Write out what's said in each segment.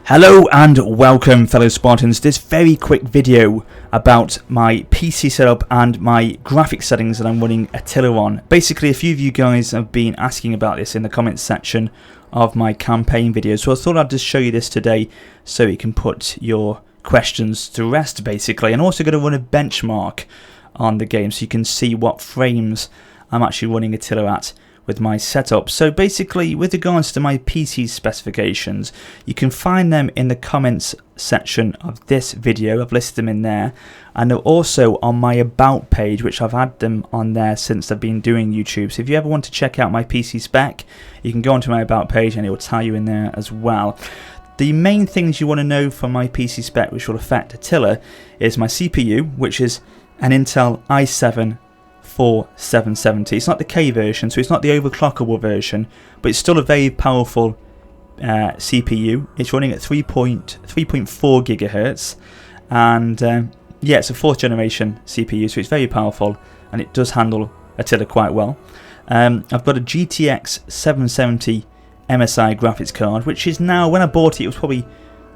Hello and welcome, fellow Spartans. This very quick video about my PC setup and my graphics settings that I'm running Attila on. Basically, a few of you guys have been asking about this in the comments section of my campaign videos, so I thought I'd just show you this today so you can put your questions to rest, basically. And also going to run a benchmark on the game so you can see what frames I'm actually running Attila at with my setup. So basically, with regards to my PC specifications, you can find them in the comments section of this video. I've listed them in there, and they're also on my about page, which I've had them on there since I've been doing YouTube. So if you ever want to check out my PC spec, you can go onto my about page and it will tell you in there as well. The main things you want to know from my PC spec which will affect Attila is my CPU, which is an Intel i7 4770. It's not the K version, so it's not the overclockable version, but it's still a very powerful CPU. It's running at 3.4 gigahertz, and yeah, it's a 4th generation CPU, so it's very powerful and it does handle Attila quite well. I've got a GTX 770 MSI graphics card, which is now, when I bought it was probably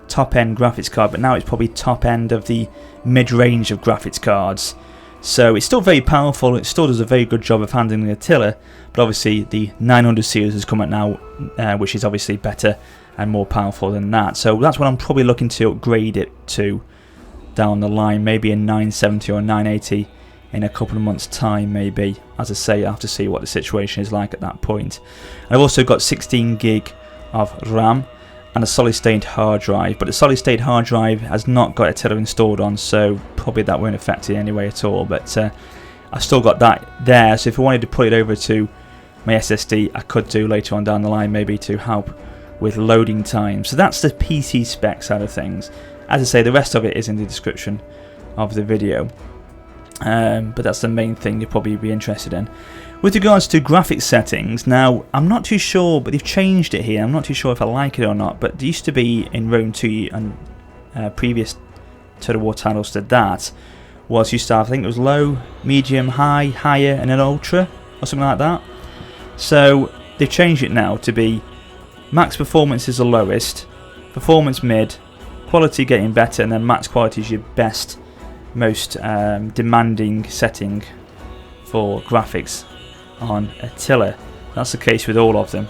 top end graphics card, but now it's probably top end of the mid-range of graphics cards. So it's still very powerful, it still does a very good job of handling Attila, but obviously the 900 series has come out now, which is obviously better and more powerful than that. So that's what I'm probably looking to upgrade it to down the line, maybe a 970 or 980 in a couple of months' time, maybe. As I say, I have to see what the situation is like at that point. And I've also got 16 gig of RAM and a solid state hard drive, but the solid state hard drive has not got Attila installed on, so probably that won't affect it anyway at all. But I've still got that there, so if I wanted to put it over to my SSD, I could do later on down the line, maybe to help with loading time. So that's the PC spec side of things. As I say, the rest of it is in the description of the video, but that's the main thing you'll probably be interested in. With regards to graphics settings, now I'm not too sure, but they've changed it here. I'm not too sure if I like it or not, but it used to be in Rome 2 and previous Total War titles to that was used to have, I think it was low, medium, high, higher, and an ultra or something like that. So they've changed it now to be max performance is the lowest, performance mid, quality getting better, and then max quality is your best, most demanding setting for graphics on Attila. That's the case with all of them.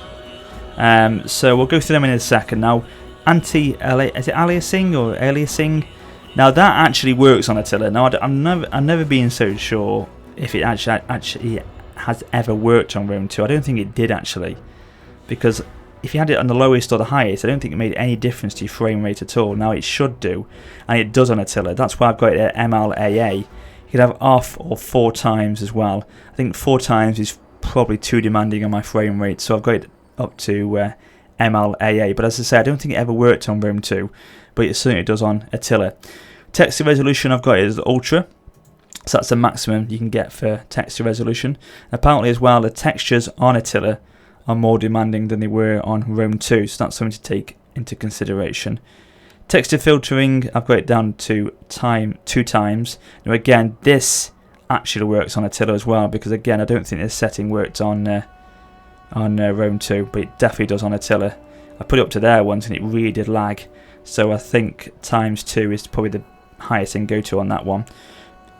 So we'll go through them in a second. Now, anti-aliasing or aliasing. Now that actually works on Attila. Now I've never been so sure if it actually has ever worked on Rome 2. I don't think it did actually, because if you had it on the lowest or the highest, I don't think it made any difference to your frame rate at all. Now it should do, and it does on Attila. That's why I've got it at MLAA. You could have off or 4 times as well. I think 4 times is probably too demanding on my frame rate, so I've got it up to MLAA. But as I say, I don't think it ever worked on Rome 2, but it certainly does on Attila. Texture resolution I've got it as ultra, so that's the maximum you can get for texture resolution. Apparently as well, the textures on Attila are more demanding than they were on Rome 2, so that's something to take into consideration. Texture filtering, I've got it down to 2 times. Now again, this actually works on Attila as well, because again, I don't think this setting worked on Rome 2, but it definitely does on Attila. I put it up to there once and it really did lag, so I think ×2 is probably the highest I can go to on that one.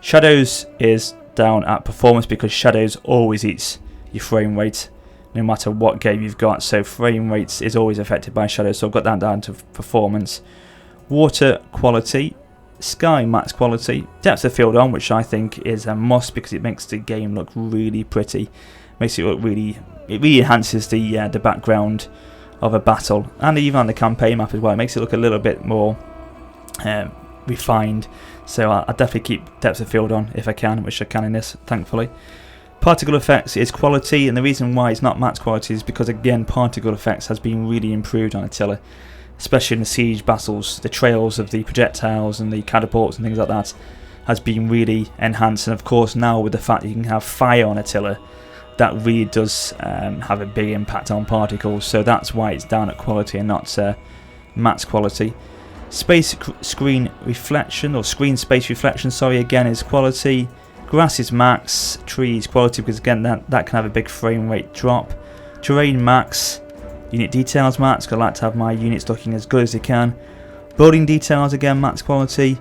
Shadows is down at performance, because shadows always eats your frame rate, no matter what game you've got, so frame rates is always affected by shadows, so I've got that down to performance. Water quality, sky max quality, depth of field on, which I think is a must because it makes the game look really pretty. Makes it look really, it really enhances the background of a battle, and even on the campaign map as well. It makes it look a little bit more refined. So I definitely keep depth of field on if I can, which I can in this, thankfully. Particle effects is quality, and the reason why it's not max quality is because again, particle effects has been really improved on Attila, especially in the siege battles. The trails of the projectiles and the catapults and things like that has been really enhanced, and of course now with the fact that you can have fire on Attila, that really does have a big impact on particles, so that's why it's down at quality and not max quality. Space screen reflection, or screen space reflection, sorry, again is quality. Grass is max, trees quality, because again that can have a big frame rate drop. Terrain max, Unit details max, I like to have my units looking as good as they can. Building details, again, max quality.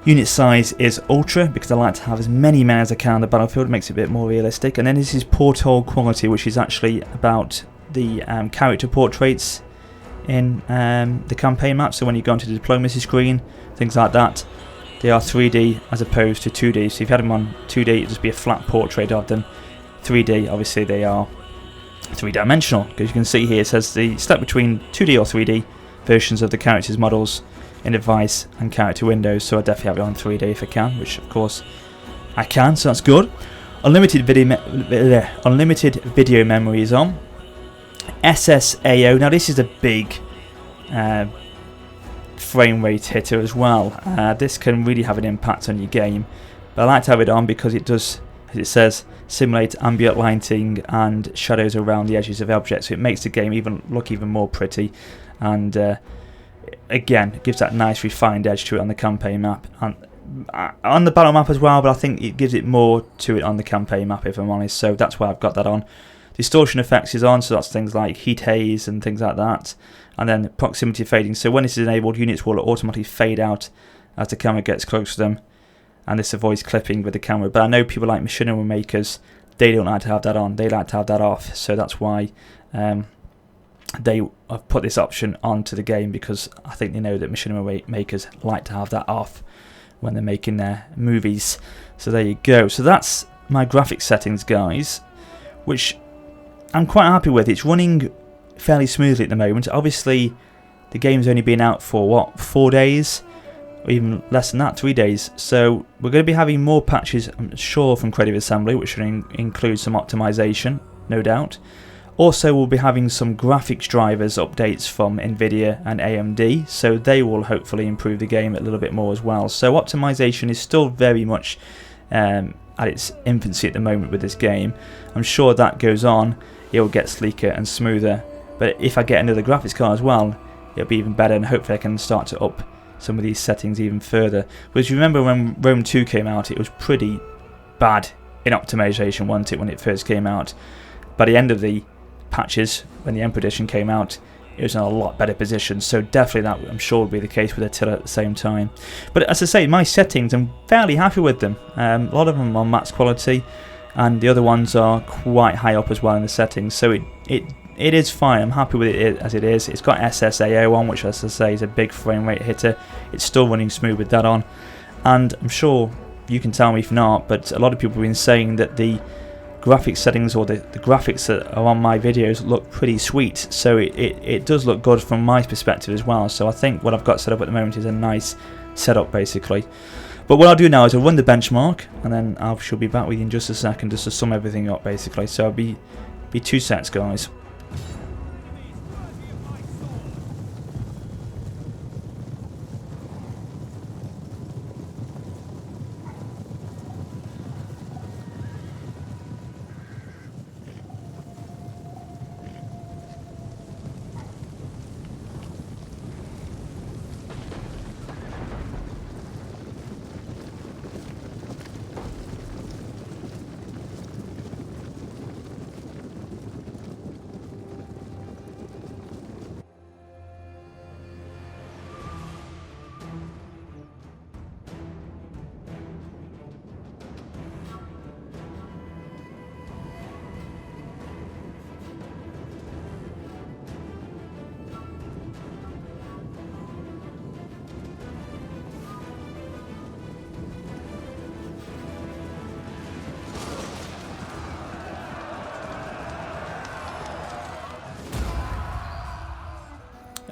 Unit size is ultra, because I like to have as many men as I can on the battlefield. It makes it a bit more realistic. And then this is porthole quality, which is actually about the character portraits in the campaign map. So when you go into the diplomacy screen, things like that, they are 3D as opposed to 2D. So if you had them on 2D, it'd just be a flat portrait of them. 3D, obviously they are three-dimensional, because you can see here it says the step between 2D or 3D versions of the characters' models in device and character windows. So I definitely have it on 3D if I can, which of course I can, so that's good. Unlimited video memory is on. SSAO, now this is a big frame rate hitter as well. This can really have an impact on your game, but I like to have it on because it does, as it says, simulate ambient lighting and shadows around the edges of objects, so it makes the game look even more pretty, and again, it gives that nice refined edge to it on the campaign map and on the battle map as well, but I think it gives it more to it on the campaign map, if I'm honest, so that's why I've got that on. Distortion Effects is on, so that's things like heat haze and things like that, and then proximity fading, so when this is enabled, units will automatically fade out as the camera gets close to them, and this avoids clipping with the camera. But I know people like machinima makers, they don't like to have that on, they like to have that off, so that's why they have put this option onto the game, because I think they know that machinima makers like to have that off when they're making their movies. So there you go. So that's my graphics settings, guys, which I'm quite happy with. It's running fairly smoothly at the moment. Obviously the game's only been out for what, 4 days, or even less than that, 3 days, so we're going to be having more patches, I'm sure, from Creative Assembly, which will include some optimization, no doubt. Also, we'll be having some graphics drivers updates from Nvidia and AMD, so they will hopefully improve the game a little bit more as well. So optimization is still very much at its infancy at the moment with this game. I'm sure that goes on, it will get sleeker and smoother, but if I get another graphics card as well, it'll be even better, and hopefully I can start to up some of these settings even further. Because you remember when Rome 2 came out, it was pretty bad in optimization, wasn't it, when it first came out. By the end of the patches, when the Emperor Edition came out, it was in a lot better position, so definitely that, I'm sure, will be the case with Attila at the same time. But as I say, my settings, I'm fairly happy with them. A lot of them are max quality, and the other ones are quite high up as well in the settings, so it is fine. I'm happy with it as it is. It's got SSAO on, which, as I say, is a big frame rate hitter. It's still running smooth with that on, and I'm sure you can tell me if not, but a lot of people have been saying that the graphics settings, or the graphics that are on my videos, look pretty sweet, so it does look good from my perspective as well. So I think what I've got set up at the moment is a nice setup, basically. But what I'll do now is I'll run the benchmark, and then I shall be back with you in just a second, just to sum everything up, basically. So I'll be 2 sets, guys.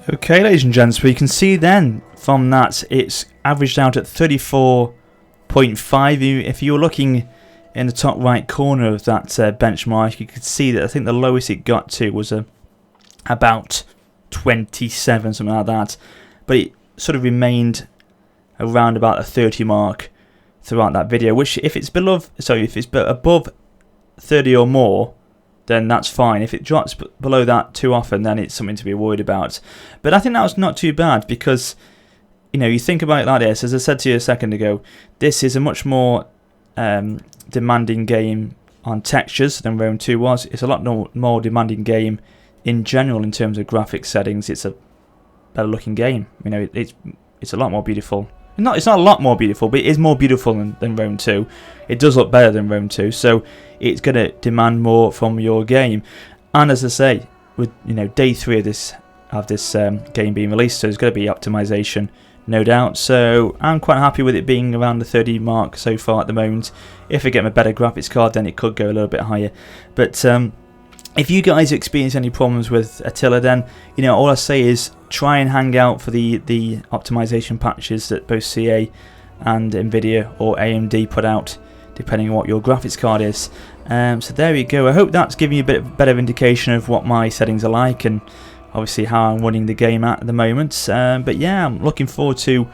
Okay, ladies and gents, but you can see then from that it's averaged out at 34.5. If you're looking in the top right corner of that benchmark, you could see that I think the lowest it got to was about 27, something like that. But it sort of remained around about the 30 mark throughout that video, which if it's above 30 or more, then that's fine. If it drops below that too often, then it's something to be worried about. But I think that was not too bad, because, you know, you think about it like this, as I said to you a second ago, this is a much more demanding game on textures than Rome 2 was. It's a lot more demanding game in general in terms of graphics settings. It's a better looking game. You know, it's a lot more beautiful. It's not a lot more beautiful, but it is more beautiful than Rome 2. It does look better than Rome 2, so it's going to demand more from your game. And as I say, with day 3 of this game being released, so there's going to be optimization, no doubt. So I'm quite happy with it being around the 30 mark so far at the moment. If I get a better graphics card, then it could go a little bit higher. But if you guys experience any problems with Attila, then all I say is try and hang out for the optimization patches that both CA and Nvidia or AMD put out, depending on what your graphics card is. So there you go. I hope that's giving you a bit better indication of what my settings are like, and obviously how I'm running the game at the moment. But yeah, I'm looking forward to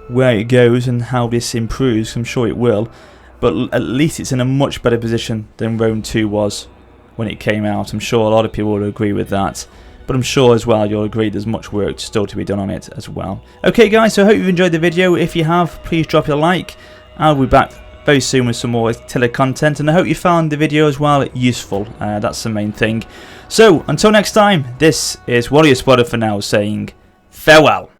where it goes and how this improves. I'm sure it will, but at least it's in a much better position than Rome 2 was when it came out. I'm sure a lot of people will agree with that, but I'm sure as well you'll agree there's much work still to be done on it as well. Okay guys, so I hope you've enjoyed the video. If you have, please drop a like. I'll be back very soon with some more Attila content, and I hope you found the video as well useful. That's the main thing. So until next time, this is Warrior Spotter for now saying farewell.